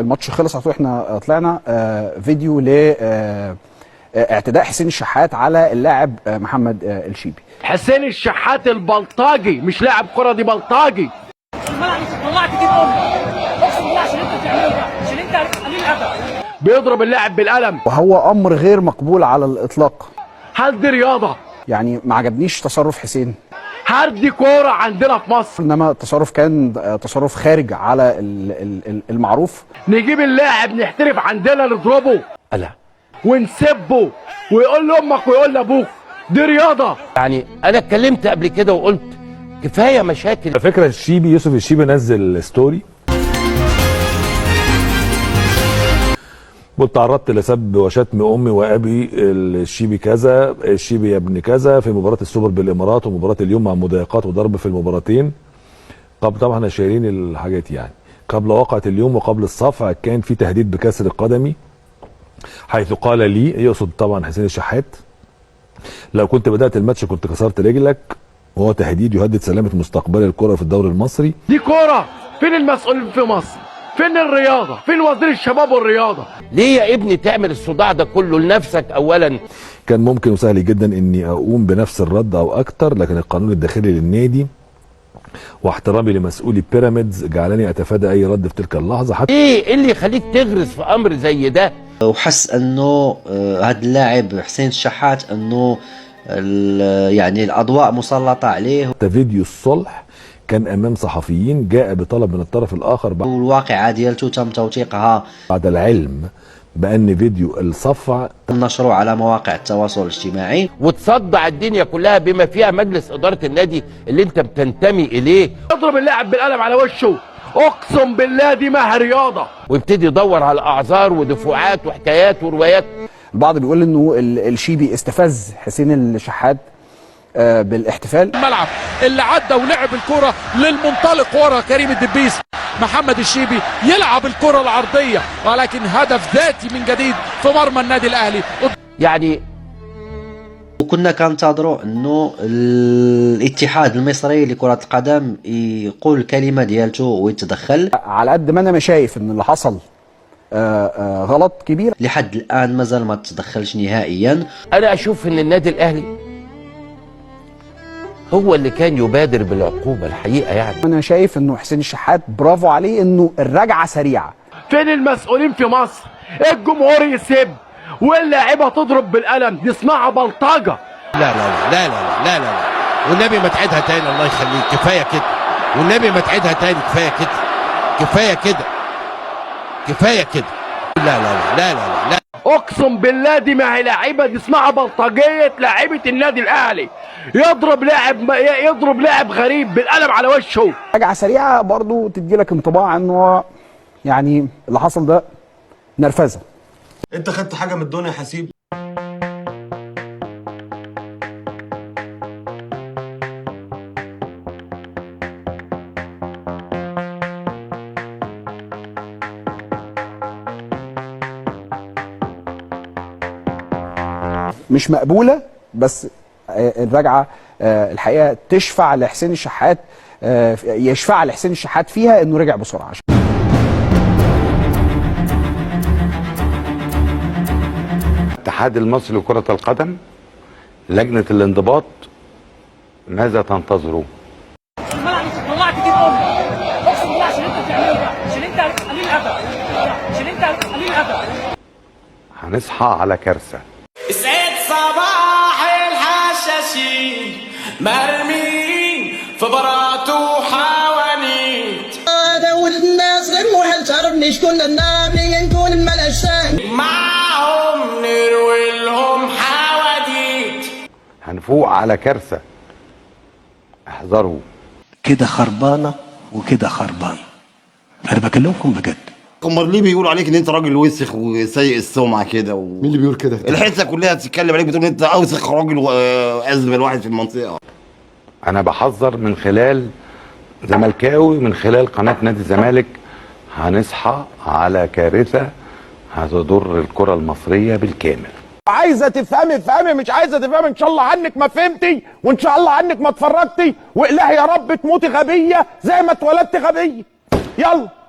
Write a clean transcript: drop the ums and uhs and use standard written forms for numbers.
الماتش خلص على طول، احنا طلعنا فيديو ل اعتداء حسين الشحات على اللاعب محمد الشيبي. حسين الشحات البلطاجي مش لاعب كرة، دي بلطاجي. الملعب طلعت دي اقسم بالله عشان انت بتعمله ده، عشان انت قليل ادب. بيضرب اللاعب بالقلم وهو امر غير مقبول على الاطلاق. هل دي رياضة؟ يعني ما عجبنيش تصرف حسين. هل دي كورة عندنا في مصر؟ انما التصرف كان تصرف خارج على المعروف. نجيب اللاعب نحترف عندنا نضربه لا ونسبه ويقول لامك ويقول لابوك، دي رياضة. يعني انا اتكلمت قبل كده وقلت كفايه مشاكل. على فكره يوسف الشيبي نزل ستوري قلت تعرضت لسب وشتم امي وابي الشيبي كذا، الشيبي يا ابن كذا، في مباراه السوبر بالامارات ومباراه اليوم مع مضايقات وضرب في المباراتين. طبعا احنا شايلين الحاجات يعني. قبل وقعه اليوم وقبل الصفع كان في تهديد بكسر قدمي، حيث قال لي، يقصد طبعا حسين الشحات، لو كنت بدات الماتش كنت كسرت رجلك، وهو تهديد يهدد سلامه مستقبل الكره في الدوري المصري. دي كورة. فين المسؤولين في مصر؟ فين الرياضة؟ فين وزير الشباب والرياضة؟ ليه يا ابني تعمل الصداع ده كله لنفسك اولا؟ كان ممكن وسهل جدا اني اقوم بنفس الرد او اكتر، لكن القانون الداخلي للنادي واحترامي لمسؤولي بيراميدز جعلني اتفادى اي رد في تلك اللحظه. حتى ايه اللي يخليك تغرس في امر زي ده؟ وحس انه هذا اللاعب حسين الشحات انه يعني الاضواء مسلطه عليه. حتى فيديو الصلح كان امام صحفيين جاء بطلب من الطرف الاخر والواقعه ديالته تم توثيقها بعد العلم بان فيديو الصفع نشره على مواقع التواصل الاجتماعي وتصدع الدنيا كلها بما فيها مجلس اداره النادي اللي انت بتنتمي اليه. اضرب اللاعب بالقلم على وشه، اقسم بالله دي ما رياضة. ويبتدي يدور على اعذار ودفوعات وحكايات وروايات. البعض بيقول انه الشيبي استفز حسين الشحات بالاحتفال. الملعب اللي عدى ولعب الكرة للمنطلق ورا كريم الدبيس، محمد الشيبي يلعب الكرة العرضية، ولكن هدف ذاتي من جديد في مرمى النادي الاهلي. يعني وكنا كننتظروا انه الاتحاد المصري لكرة القدم يقول الكلمة ديالته ويتدخل. على قد ما انا شايف ان اللي حصل غلط كبير، لحد الان مازال ما تدخلش نهائيا. انا اشوف ان النادي الاهلي هو اللي كان يبادر بالعقوبه الحقيقه. يعني انا شايف انه حسين الشحات برافو عليه انه الرجعه سريعه. فين المسؤولين في مصر؟ الجمهور يسب واللاعيبه تضرب بالقلم، دي اسمها بلطجه. لا لا لا لا لا لا لا والنبي ما تعيدها تاني، الله يخليك، كفايه كده والنبي ما تعيدها تاني، كفايه كده كفايه كده كفايه كده. لا لا لا لا لا لا اقسم بالله دي ما هي لعيبه، دي اسمها بلطجيه لعيبه النادي الاهلي. يضرب لاعب غريب بالقلم على وشه. رجعه سريعه برضو تدي لك انطباع انه يعني اللي حصل ده نرفزه. انت خدت حاجه من الدنيا يا حسيب؟ مش مقبوله، بس الرجعه الحقيقه تشفع لحسين الشحات، يشفع لحسين الشحات فيها انه رجع بسرعه. الاتحاد المصري لكرة القدم، لجنة الانضباط، ماذا تنتظرون؟ الملعب طلعت دي اقسم بالله عشان انت بتعمله ده، عشان انت قليل ادب، عشان انت قليل ادب. هنصحى على كارثة. سعيد صباح الحشاشين مرمين في برات وحوانيت. داود الناس غير واحد تعرفني شكون النامي نكون الملشان معهم نروي لهم حواديت. هنفوق على كارثة، احذروا. كده خربانة وكده خربان، انا بكلمكم بجد. امال ليه بيقولوا عليك ان انت راجل وسخ وسيء السمعه كده مين اللي بيقول كده؟ الحته كلها بتتكلم عليك، بتقول انت اوسخ راجل ازبل واحد في المنطقه. انا بحذر من خلال زملكاوي، من خلال قناة نادي الزمالك، هنصحى على كارثة هتضر الكرة المصرية بالكامل. عايزه تفهمي مش عايزه تفهمي، ان شاء الله عنك ما فهمتي وان شاء الله عنك ما اتفرجتي، والهي يا رب تموتي غبيه زي ما اتولدت غبيه. يلا.